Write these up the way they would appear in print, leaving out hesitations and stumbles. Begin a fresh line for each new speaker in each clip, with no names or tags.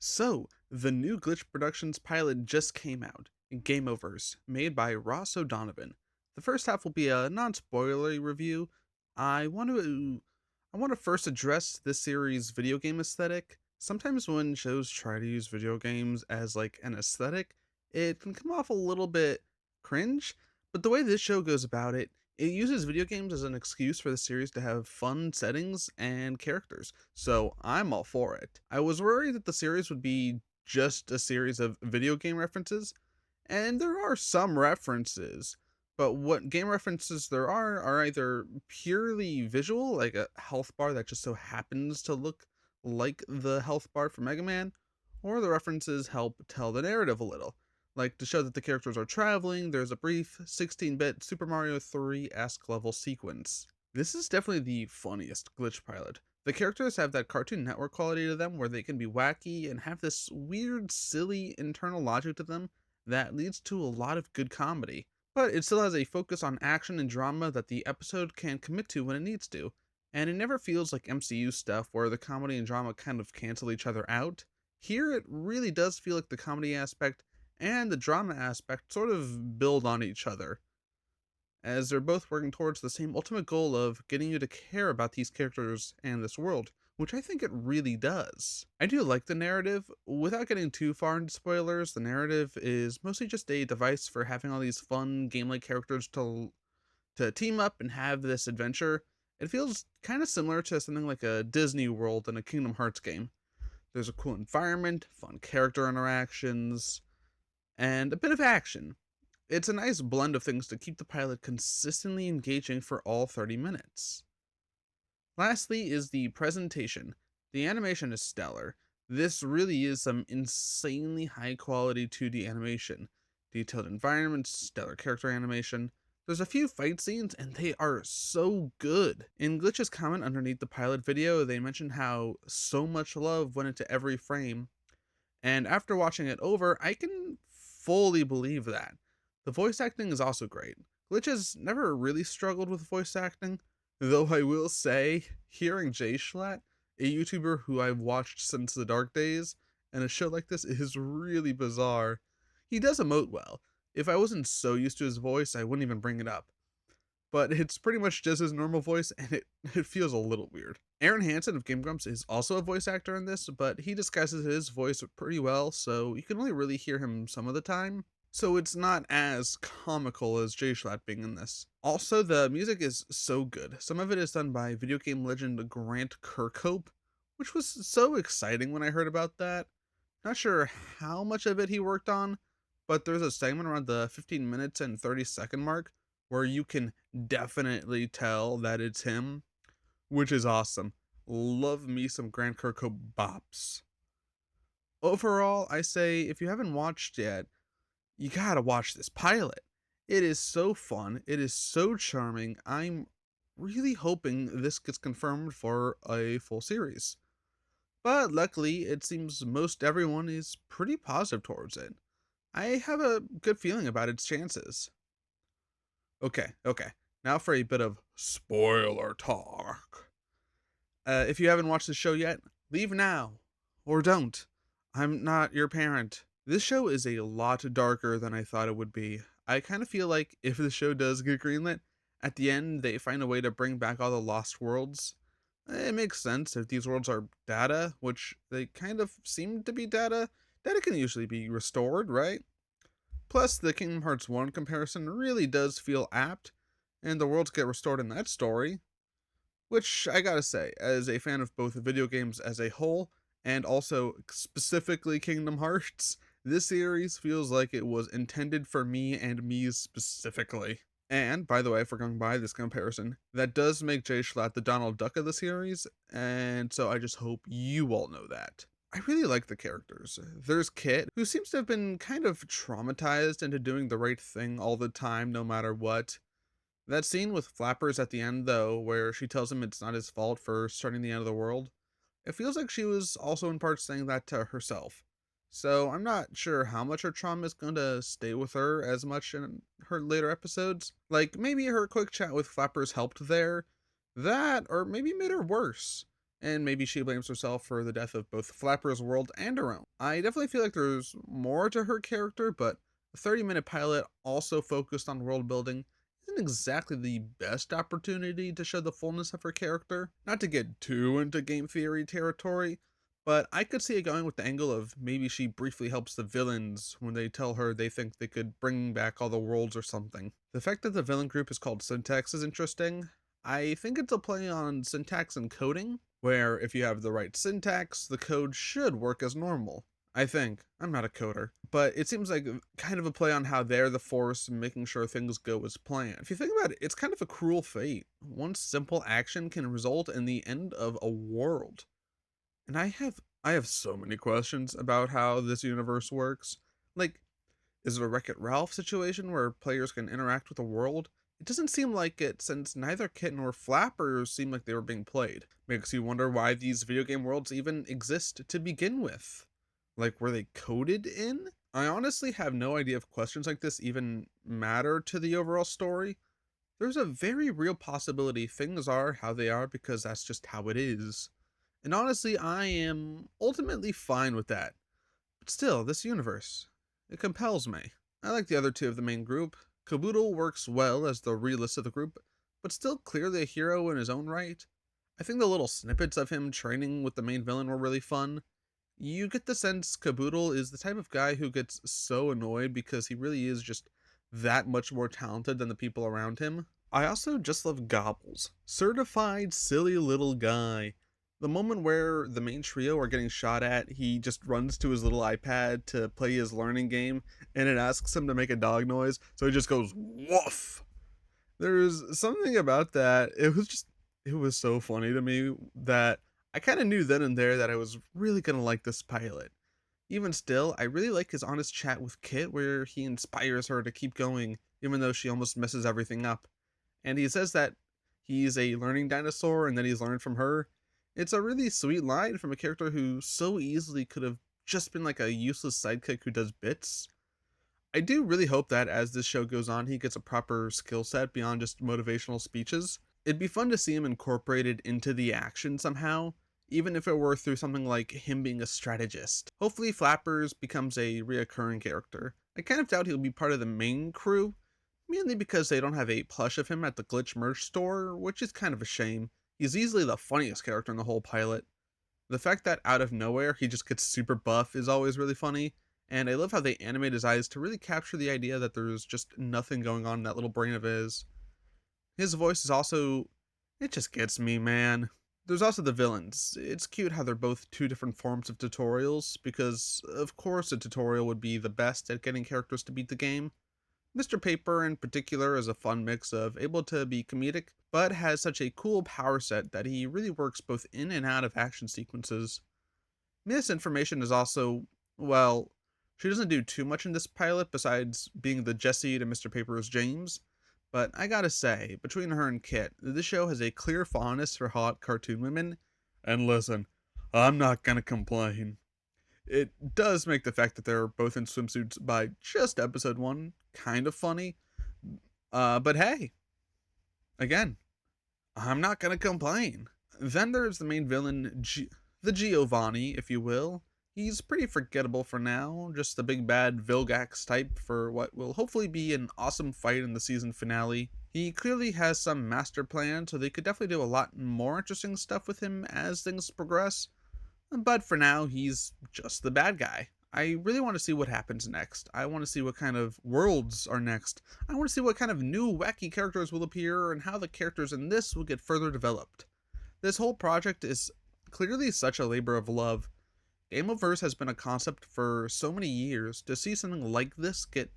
So, the new Glitch Productions pilot just came out, GAMEOVERSE, made by Ross O'Donovan. The first half will be a non-spoilery review. I want to I want to first address this series' video game aesthetic. Sometimes when shows try to use video games as like an aesthetic, it can come off a little bit cringe, but the way this show goes about it, it uses video games as an excuse for the series to have fun settings and characters, so I'm all for it. I was worried that the series would be just a series of video game references, and there are some references, but what game references there are either purely visual, like a health bar that just so happens to look like the health bar from Mega Man, or the references help tell the narrative a little. Like to show that the characters are traveling, there's a brief 16-bit Super Mario 3-esque level sequence. This is definitely the funniest glitch pilot. The characters have that Cartoon Network quality to them where they can be wacky and have this weird, silly internal logic to them that leads to a lot of good comedy. But it still has a focus on action and drama that the episode can commit to when it needs to, and it never feels like MCU stuff where the comedy and drama kind of cancel each other out. Here, it really does feel like the comedy aspect and the drama aspect sort of build on each other, as they're both working towards the same ultimate goal of getting you to care about these characters and this world, which I think it really does. I do like the narrative. Without getting too far into spoilers, the narrative is mostly just a device for having all these fun game-like characters to team up and have this adventure. It feels kind of similar to something like a Disney World in a Kingdom Hearts game. There's a cool environment, fun character interactions, and a bit of action. It's a nice blend of things to keep the pilot consistently engaging for all 30 minutes. Lastly is the presentation. The animation is stellar. This really is some insanely high quality 2D animation. Detailed environments, stellar character animation. There's a few fight scenes and they are so good. In Glitch's comment underneath the pilot video, they mentioned how so much love went into every frame, and after watching it over, I can fully believe that. The voice acting is also great. Glitch has never really struggled with voice acting, though I will say, hearing jschlatt, a YouTuber who I've watched since the dark days, and a show like this is really bizarre. He does emote well. If I wasn't so used to his voice, I wouldn't even bring it up, but it's pretty much just his normal voice, and it feels a little weird. Aaron Hansen of Game Grumps is also a voice actor in this, but he disguises his voice pretty well, so you can only really hear him some of the time. So it's not as comical as jschlatt being in this. Also, the music is so good. Some of it is done by video game legend Grant Kirkhope, which was so exciting when I heard about that. Not sure how much of it he worked on, but there's a segment around the 15 minutes and 30-second mark where you can definitely tell that it's him, which is awesome. Love me some Grant Kirkhope bops. Overall, I say if you haven't watched yet, you gotta watch this pilot. It is so fun. It is so charming. I'm really hoping this gets confirmed for a full series. But luckily, it seems most everyone is pretty positive towards it. I have a good feeling about its chances. Okay. Now for a bit of spoiler talk. If you haven't watched the show yet, leave now. Or don't. I'm not your parent. This show is a lot darker than I thought it would be. I kind of feel like if the show does get greenlit, at the end they find a way to bring back all the lost worlds. It makes sense if these worlds are data, which they kind of seem to be data. Data can usually be restored, right? Plus, the Kingdom Hearts 1 comparison really does feel apt, and the worlds get restored in that story. Which, I gotta say, as a fan of both video games as a whole, and also specifically Kingdom Hearts, this series feels like it was intended for me and me specifically. And, by the way, if we're going by this comparison, that does make jschlatt the Donald Duck of the series, and so I just hope you all know that. I really like the characters. There's Kit, who seems to have been kind of traumatized into doing the right thing all the time, no matter what. That scene with Flappers at the end, though, where she tells him it's not his fault for starting the end of the world, it feels like she was also in part saying that to herself. So I'm not sure how much her trauma is going to stay with her as much in her later episodes. Like, maybe her quick chat with Flappers helped there. That, or maybe made her worse. and maybe she blames herself for the death of both Flapper's world and her own. I definitely feel like there's more to her character, but a 30-minute pilot also focused on world building isn't exactly the best opportunity to show the fullness of her character. Not to get too into game theory territory, but I could see it going with the angle of maybe she briefly helps the villains when they tell her they think they could bring back all the worlds or something. The fact that the villain group is called Syntax is interesting. I think it's a play on syntax and coding, where if you have the right syntax, the code should work as normal. I think. I'm not a coder. But it seems like kind of a play on how they're the force making sure things go as planned. If you think about it, it's kind of a cruel fate. One simple action can result in the end of a world. And I have so many questions about how this universe works. Like, is it a Wreck-It Ralph situation where players can interact with the world? It doesn't seem like it, since neither Kit nor Flapper seem like they were being played. Makes you wonder why these video game worlds even exist to begin with. Like, were they coded in? I honestly have no idea if questions like this even matter to the overall story. There's a very real possibility things are how they are because that's just how it is. And honestly, I am ultimately fine with that. But still, this universe, it compels me. I like the other two of the main group. Caboodle works well as the realist of the group, but still clearly a hero in his own right. I think the little snippets of him training with the main villain were really fun. You get the sense Caboodle is the type of guy who gets so annoyed because he really is just that much more talented than the people around him. I also just love Gobbles. Certified silly little guy. The moment where the main trio are getting shot at, he just runs to his little iPad to play his learning game, and it asks him to make a dog noise, so he just goes, woof! There's something about that. It was so funny to me that I kind of knew then and there that I was really gonna like this pilot. Even still, I really like his honest chat with Kit where he inspires her to keep going, even though she almost messes everything up. And he says that he's a learning dinosaur and that he's learned from her. It's a really sweet line from a character who so easily could have just been like a useless sidekick who does bits. I do really hope that as this show goes on, he gets a proper skill set beyond just motivational speeches. It'd be fun to see him incorporated into the action somehow, even if it were through something like him being a strategist. Hopefully Flappers becomes a reoccurring character. I kind of doubt he'll be part of the main crew, mainly because they don't have a plush of him at the Glitch merch store, which is kind of a shame. He's easily the funniest character in the whole pilot. The fact that out of nowhere he just gets super buff is always really funny, and I love how they animate his eyes to really capture the idea that there's just nothing going on in that little brain of his. His voice is also, it just gets me, man. There's also the villains. It's cute how they're both two different forms of tutorials, because of course a tutorial would be the best at getting characters to beat the game. Mr. Paper in particular is a fun mix of able to be comedic, but has such a cool power set that he really works both in and out of action sequences. Misinformation is also, well, she doesn't do too much in this pilot besides being the Jesse to Mr. Paper's James, but I gotta say, between her and Kit, this show has a clear fondness for hot cartoon women, and listen, I'm not gonna complain. It does make the fact that they're both in swimsuits by just episode 1 kind of funny, but hey, again, I'm not gonna complain. Then there's the main villain, the Giovanni, if you will. He's pretty forgettable for now, just the big bad Vilgax type for what will hopefully be an awesome fight in the season finale. He clearly has some master plan, so they could definitely do a lot more interesting stuff with him as things progress. But for now, he's just the bad guy. I really want to see what happens next. I want to see what kind of worlds are next. I want to see what kind of new wacky characters will appear and how the characters in this will get further developed. This whole project is clearly such a labor of love. Gameoverse has been a concept for so many years. To see something like this get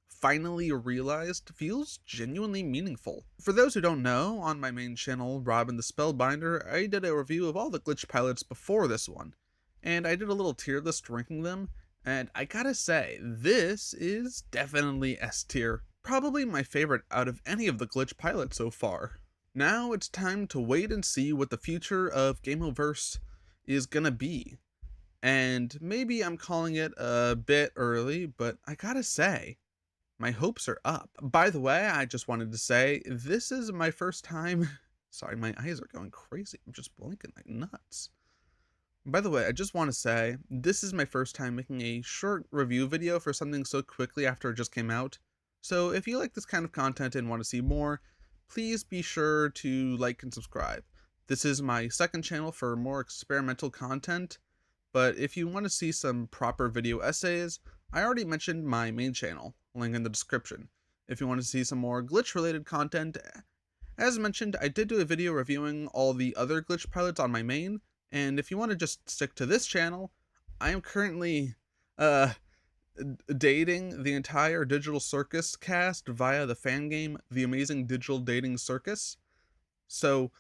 finally realized feels genuinely meaningful. For those who don't know, on my main channel, Robin the Spellbinder, I did a review of all the glitch pilots before this one, and I did a little tier list ranking them, and I gotta say, this is definitely S tier. Probably my favorite out of any of the glitch pilots so far. Now it's time to wait and see what the future of Gameoverse is gonna be. And maybe I'm calling it a bit early, but I gotta say, my hopes are up. By the way, I just wanted to say, this is my first time Sorry, my eyes are going crazy. I'm just blinking like nuts. By the way, I just want to say, this is my first time making a short review video for something so quickly after it just came out. So if you like this kind of content and want to see more, please be sure to like and subscribe. This is my second channel for more experimental content, but if you want to see some proper video essays, I already mentioned my main channel, link in the description. If you want to see some more glitch related content, as mentioned, I did do a video reviewing all the other glitch pilots on my main, and if you want to just stick to this channel, I am currently uh dating the entire Digital Circus cast via the fan game The Amazing Digital Dating Circus. So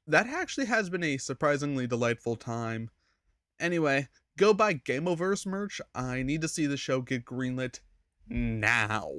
that actually has been a surprisingly delightful time. Anyway, go buy GAMEOVERSE merch. I need to see the show get greenlit now.